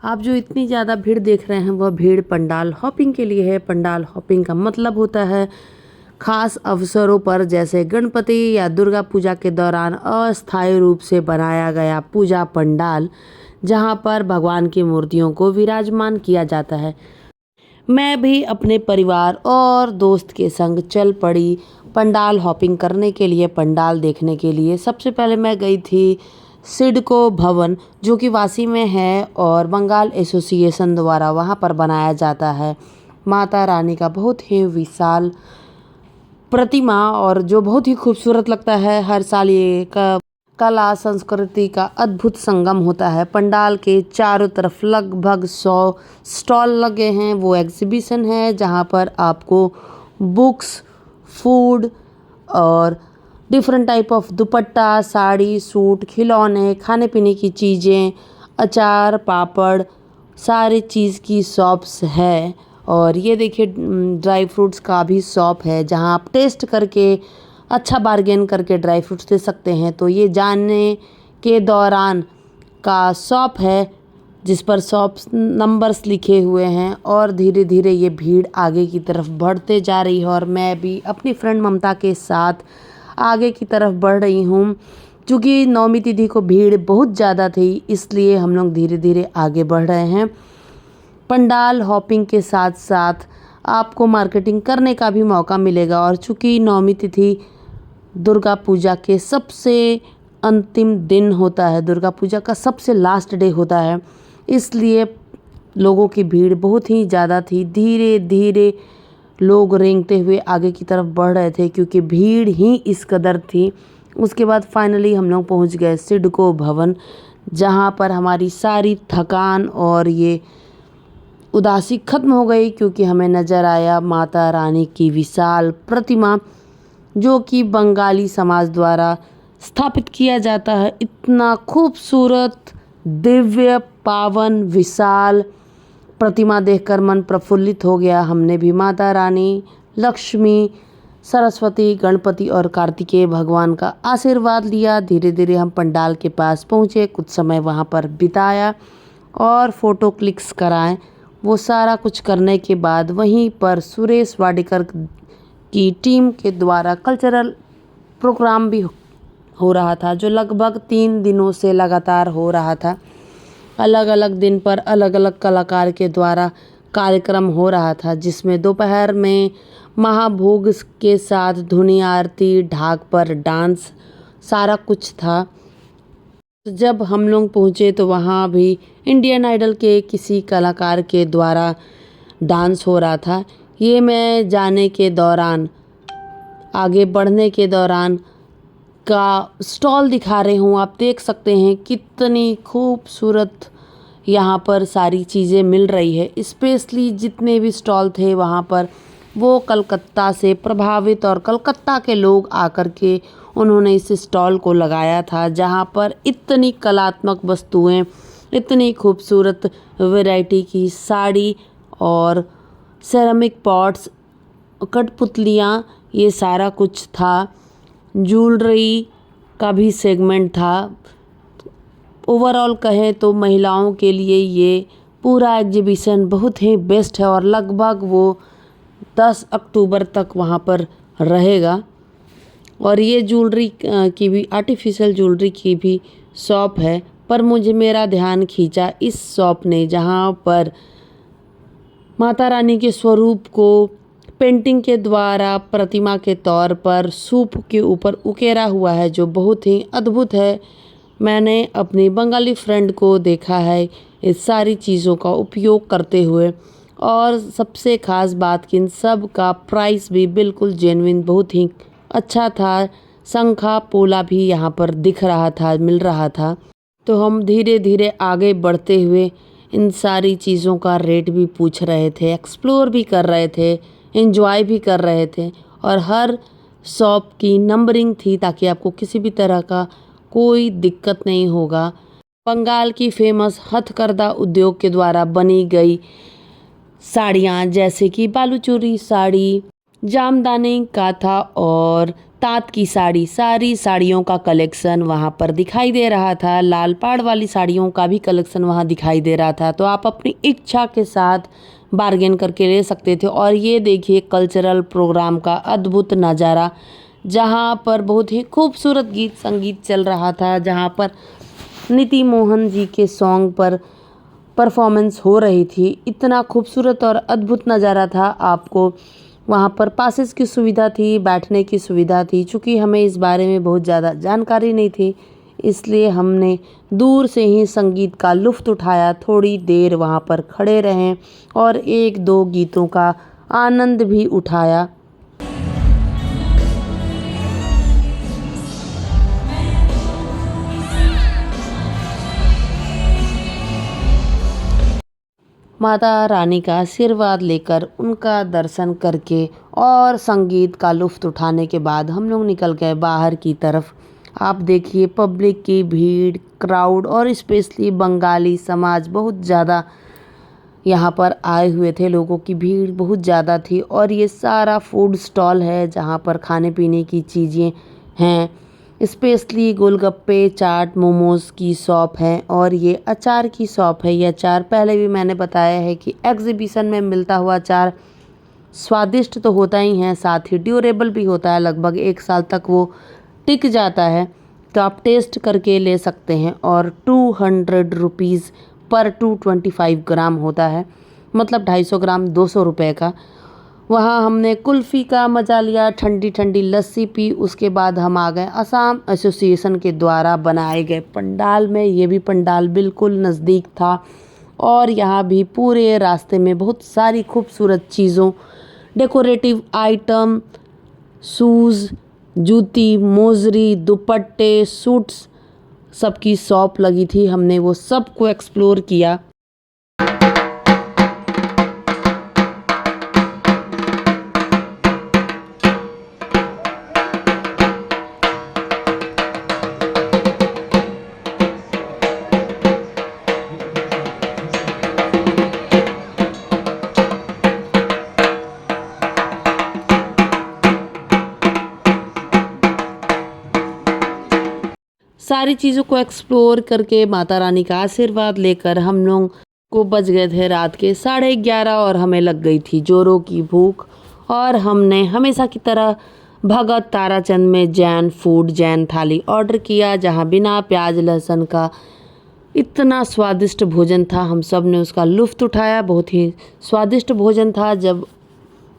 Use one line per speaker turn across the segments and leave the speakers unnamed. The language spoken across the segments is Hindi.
आप जो इतनी ज़्यादा भीड़ देख रहे हैं वह भीड़ पंडाल हॉपिंग के लिए है। पंडाल हॉपिंग का मतलब होता है खास अवसरों पर जैसे गणपति या दुर्गा पूजा के दौरान अस्थायी रूप से बनाया गया पूजा पंडाल, जहां पर भगवान की मूर्तियों को विराजमान किया जाता है। मैं भी अपने परिवार और दोस्त के संग चल पड़ी पंडाल हॉपिंग करने के लिए, पंडाल देखने के लिए। सबसे पहले मैं गई थी सिडको भवन, जो कि वासी में है और बंगाल एसोसिएशन द्वारा वहाँ पर बनाया जाता है माता रानी का बहुत ही विशाल प्रतिमा, और जो बहुत ही खूबसूरत लगता है। हर साल ये कला संस्कृति का अद्भुत संगम होता है। पंडाल के चारों तरफ लगभग 100 स्टॉल लगे हैं। वो एग्जीबिशन है जहाँ पर आपको बुक्स, फूड और different type of dupatta, sari, suit, खिलौने, खाने पीने की चीज़ें, अचार, पापड़, सारी चीज़ की शॉप्स है। और ये देखिए ड्राई फ्रूट्स का भी शॉप है जहाँ आप टेस्ट करके अच्छा बार्गेन करके ड्राई फ्रूट्स दे सकते हैं। तो ये जानने के दौरान का शॉप है जिस पर शॉप नंबर्स लिखे हुए हैं। और धीरे धीरे ये भीड़ आगे की तरफ बढ़ते जा रही है और मैं भी अपनी फ्रेंड ममता के साथ आगे की तरफ बढ़ रही हूँ। क्योंकि नौमी तिथि को भीड़ बहुत ज़्यादा थी, इसलिए हम लोग धीरे धीरे आगे बढ़ रहे हैं। पंडाल हॉपिंग के साथ साथ आपको मार्केटिंग करने का भी मौका मिलेगा। और चूँकि नौमी तिथि दुर्गा पूजा के सबसे अंतिम दिन होता है, दुर्गा पूजा का सबसे लास्ट डे होता है, इसलिए लोगों की भीड़ बहुत ही ज़्यादा थी। धीरे धीरे लोग रेंगते हुए आगे की तरफ बढ़ रहे थे क्योंकि भीड़ ही इस कदर थी। उसके बाद फाइनली हम लोग पहुंच गए सिडको भवन, जहां पर हमारी सारी थकान और ये उदासी खत्म हो गई क्योंकि हमें नज़र आया माता रानी की विशाल प्रतिमा, जो कि बंगाली समाज द्वारा स्थापित किया जाता है। इतना खूबसूरत, दिव्य, पावन, विशाल प्रतिमा देखकर मन प्रफुल्लित हो गया। हमने भी माता रानी, लक्ष्मी, सरस्वती, गणपति और कार्तिकेय भगवान का आशीर्वाद लिया। धीरे धीरे हम पंडाल के पास पहुँचे, कुछ समय वहाँ पर बिताया और फ़ोटो क्लिक्स कराएं। वो सारा कुछ करने के बाद वहीं पर सुरेश वाडेकर की टीम के द्वारा कल्चरल प्रोग्राम भी हो रहा था, जो लगभग 3 दिनों से लगातार हो रहा था। अलग अलग दिन पर अलग अलग कलाकार के द्वारा कार्यक्रम हो रहा था, जिसमें दोपहर में महाभोग के साथ धुनी आरती, ढाक पर डांस, सारा कुछ था। जब हम लोग पहुँचे तो वहाँ भी इंडियन आइडल के किसी कलाकार के द्वारा डांस हो रहा था। ये मैं जाने के दौरान, आगे बढ़ने के दौरान का स्टॉल दिखा रही हूँ। आप देख सकते हैं कितनी खूबसूरत यहाँ पर सारी चीज़ें मिल रही है। स्पेशली जितने भी स्टॉल थे वहाँ पर वो कलकत्ता से प्रभावित और कलकत्ता के लोग आकर के उन्होंने इस स्टॉल को लगाया था, जहाँ पर इतनी कलात्मक वस्तुएं, इतनी खूबसूरत वैरायटी की साड़ी और सेरामिक पॉट्स, कठपुतलियाँ, ये सारा कुछ था। ज्वेलरी का भी सेगमेंट था। ओवरऑल कहें तो महिलाओं के लिए ये पूरा एग्जीबिशन बहुत ही बेस्ट है और लगभग वो 10 अक्टूबर तक वहाँ पर रहेगा। और ये ज्वेलरी की भी, आर्टिफिशियल ज्वेलरी की भी शॉप है, पर मुझे मेरा ध्यान खींचा इस शॉप ने, जहाँ पर माता रानी के स्वरूप को पेंटिंग के द्वारा प्रतिमा के तौर पर सूप के ऊपर उकेरा हुआ है, जो बहुत ही अद्भुत है। मैंने अपनी बंगाली फ्रेंड को देखा है इस सारी चीज़ों का उपयोग करते हुए, और सबसे ख़ास बात कि इन सब का प्राइस भी बिल्कुल जेन्युइन, बहुत ही अच्छा था। शंखा पोला भी यहाँ पर दिख रहा था, मिल रहा था। तो हम धीरे धीरे आगे बढ़ते हुए इन सारी चीज़ों का रेट भी पूछ रहे थे, एक्सप्लोर भी कर रहे थे, एंजॉय भी कर रहे थे। और हर शॉप की नंबरिंग थी ताकि आपको किसी भी तरह का कोई दिक्कत नहीं होगा। बंगाल की फेमस हथकरघा उद्योग के द्वारा बनी गई साड़ियाँ, जैसे कि बालूचोरी साड़ी, जामदानी, काथा और ताँत की सारी साड़ियों का कलेक्शन वहाँ पर दिखाई दे रहा था। लाल पाड़ वाली साड़ियों का भी कलेक्शन वहाँ दिखाई दे रहा था। तो आप अपनी इच्छा के साथ बार्गेन करके ले सकते थे। और ये देखिए कल्चरल प्रोग्राम का अद्भुत नज़ारा, जहाँ पर बहुत ही खूबसूरत गीत संगीत चल रहा था, जहाँ पर नीति मोहन जी के सॉन्ग पर परफॉर्मेंस हो रही थी। इतना खूबसूरत और अद्भुत नज़ारा था। आपको वहाँ पर पासेस की सुविधा थी, बैठने की सुविधा थी। चूँकि हमें इस बारे में बहुत ज़्यादा जानकारी नहीं थी, इसलिए हमने दूर से ही संगीत का लुत्फ़ उठाया। थोड़ी देर वहाँ पर खड़े रहें और एक दो गीतों का आनंद भी उठाया। माता रानी का आशीर्वाद लेकर, उनका दर्शन करके और संगीत का लुत्फ़ उठाने के बाद हम लोग निकल गए बाहर की तरफ। आप देखिए पब्लिक की भीड़, क्राउड और स्पेशली बंगाली समाज बहुत ज़्यादा यहाँ पर आए हुए थे। लोगों की भीड़ बहुत ज़्यादा थी। और ये सारा फूड स्टॉल है जहाँ पर खाने पीने की चीज़ें हैं। स्पेशली गोलगप्पे, चाट, मोमोज़ की शॉप है और ये अचार की शॉप है। ये अचार पहले भी मैंने बताया है कि एग्जीबिशन में मिलता हुआ अचार स्वादिष्ट तो होता ही है, साथ ही ड्यूरेबल भी होता है। लगभग 1 साल तक वो टिक जाता है। तो आप टेस्ट करके ले सकते हैं। और 200 रुपीज़ पर 225 ग्राम होता है, मतलब 250 ग्राम 200 रुपये का। वहाँ हमने कुल्फ़ी का मज़ा लिया, ठंडी ठंडी लस्सी पी। उसके बाद हम आ गए असम एसोसिएशन के द्वारा बनाए गए पंडाल में। ये भी पंडाल बिल्कुल नज़दीक था और यहाँ भी पूरे रास्ते में बहुत सारी खूबसूरत चीज़ों, डेकोरेटिव आइटम, शूज़, जूती, मोजरी, दुपट्टे, सूट्स सबकी शॉप लगी थी। हमने वो सब को एक्सप्लोर किया। सारी चीज़ों को एक्सप्लोर करके माता रानी का आशीर्वाद लेकर हम लोग को बज गए थे रात के 11:30 और हमें लग गई थी जोरों की भूख। और हमने हमेशा की तरह भगत ताराचंद में जैन फूड, जैन थाली ऑर्डर किया, जहां बिना प्याज लहसुन का इतना स्वादिष्ट भोजन था। हम सब ने उसका लुत्फ़ उठाया। बहुत ही स्वादिष्ट भोजन था। जब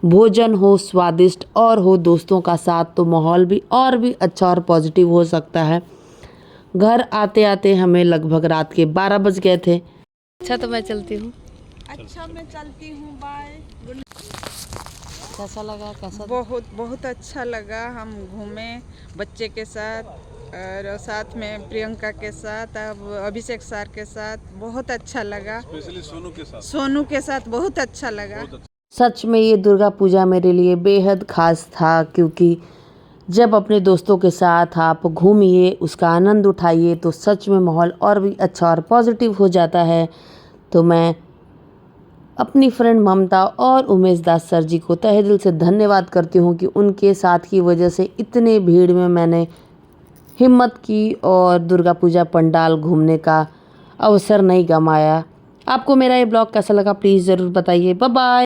भोजन हो स्वादिष्ट और हो दोस्तों का साथ, तो माहौल भी और भी अच्छा और पॉजिटिव हो सकता है। घर आते आते हमें लगभग रात के 12 बज गए थे। अच्छा तो मैं चलती हूँ।
अच्छा मैं चलती हूँ, बाय।
कैसा लगा?
बहुत बहुत अच्छा लगा। हम घूमे बच्चे के साथ और साथ में प्रियंका के साथ, अब अभिषेक सर के साथ। बहुत अच्छा लगा।
स्पेशली
सोनू के साथ बहुत अच्छा लगा।
सच में ये दुर्गा पूजा मेरे लिए बेहद खास था, क्योंकि जब अपने दोस्तों के साथ आप घूमिए, उसका आनंद उठाइए, तो सच में माहौल और भी अच्छा और पॉजिटिव हो जाता है। तो मैं अपनी फ्रेंड ममता और उमेश दास सर जी को तहे दिल से धन्यवाद करती हूँ कि उनके साथ की वजह से इतने भीड़ में मैंने हिम्मत की और दुर्गा पूजा पंडाल घूमने का अवसर नहीं गंवाया। आपको मेरा ये ब्लॉग कैसा लगा प्लीज़ ज़रूर बताइए। Bye bye.